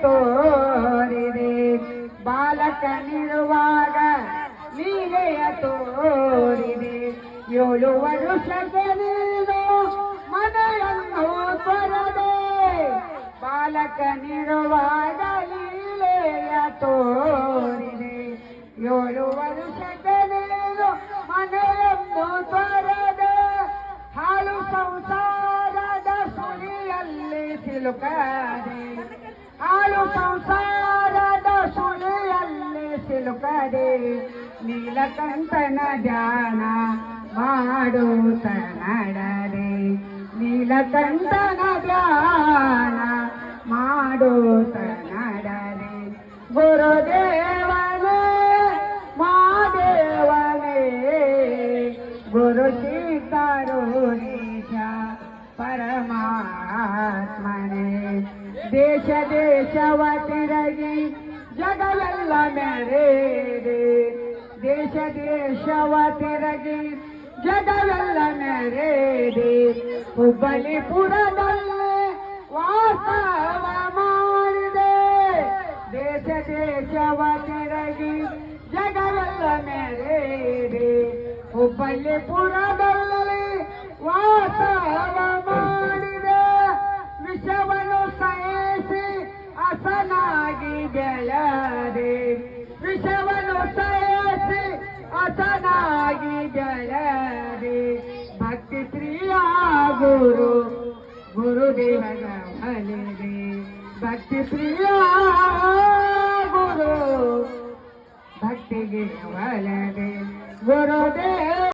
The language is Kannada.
ತೋರಿದೆ ಬಾಲಕನಿರುವಾಗ ಲೀಲೆಯ ತೋರಿದೆ 7 ವರುಷಕ್ಕೆ ನೀನು ಮನೆಯನ್ನು ತೊರೆದೆ ಬಾಲಕನಿರುವಾಗ ಲೀಲೆಯ ತೋರಿದೆ 7 ವರುಷಕ್ಕೆ ನೀನು ಮನೆಯನ್ನು ತೊರೆದೆ ಹಾಲು ಸಂಸಾರದ ಸುಳಿಯಲ್ಲಿ ಸಿಲುಕದೆ ಹಾಲು ಸಂಸಾರದ ಸುಳಿಯಲ್ಲಿ ಸಿಲುಕದೆ ನೀಲಕಂಠನ ಧ್ಯಾನ ಮಾಡುತ್ತ ನಡೆದೆ ನೀಲಕಂಠನ ಧ್ಯಾನ ಮಾಡುತ್ತ ನಡೆದೆ ಗುರುದೇವನೇ ಮಾದೇವನೇ ಗುರು ಸಿದ್ಧಾರೂಢೇಶ ಪರಮಾತ್ಮನೇ ದೇಶ ದೇಶವ ತಿರಗಿ ಜಗವೆಲ್ಲ ಮೆರೆದೆ ದೇಶ ದೇಶವ ತಿರಗಿ ಜಗವೆಲ್ಲ ಮೆರೆದೆ ಹುಬ್ಬಳ್ಳಿಪುರದಲ್ಲಿ ವಾಸವ ಮಾಡಿದೆ ದೇಶ ದೇಶವ ತಿರಗಿ ಜಗವೆಲ್ಲ ಮೆರೆದೆ ಹುಬ್ಬಳ್ಳಿಪುರದಲ್ಲಿ ವಾಸವ ಮಾಡಿದೆ ವಿಷವನ್ನು ಸಹಿಸಿ ಹಸನಾಗಿ ಬೆಳೆದೆ ವಿಷವನ್ನು ಸಹಿಸಿ ಹಸನಾಗಿ ಬೆಳೆದೆ ಭಕ್ತಿ ಪ್ರಿಯ ಗುರು ಗುರುದೇವನ ಒಲಿದೆ ಭಕ್ತಿ ಪ್ರಿಯ ಗುರು ಭಕ್ತಿಗೆ ಒಲಿದೆ ಗುರುದೇವ